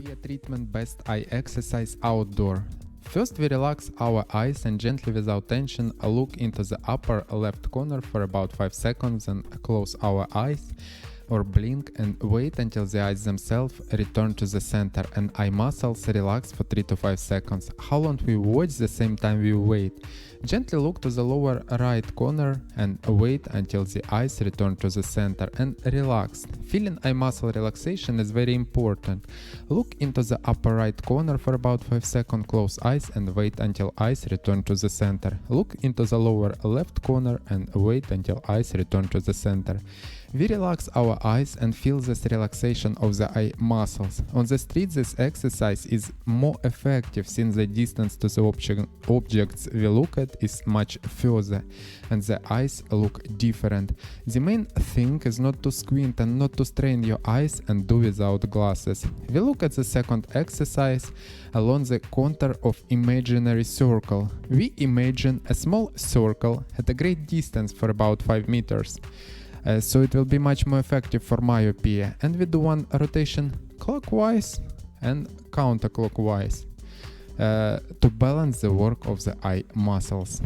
Myopia treatment best eye exercise outdoor. First we relax our eyes and gently without tension look into the upper left corner for about 5 seconds and close our eyes or blink and wait until the eyes themselves return to the center and eye muscles relax for 3 to 5 seconds. How long we watch the same time we wait? Gently look to the lower right corner and wait until the eyes return to the center and relax. Feeling eye muscle relaxation is very important. Look into the upper right corner for about 5 seconds, close eyes and wait until eyes return to the center. Look into the lower left corner and wait until eyes return to the center. We relax our eyes and feel this relaxation of the eye muscles. On the street this exercise is more effective since the distance to the objects we look at is much further and the eyes look different. The main thing is not to squint and not to strain your eyes and do without glasses. We look at the second exercise along the contour of imaginary circle. We imagine a small circle at a great distance for about 5 meters. So it will be much more effective for myopia, and we do one rotation clockwise and counterclockwise to balance the work of the eye muscles.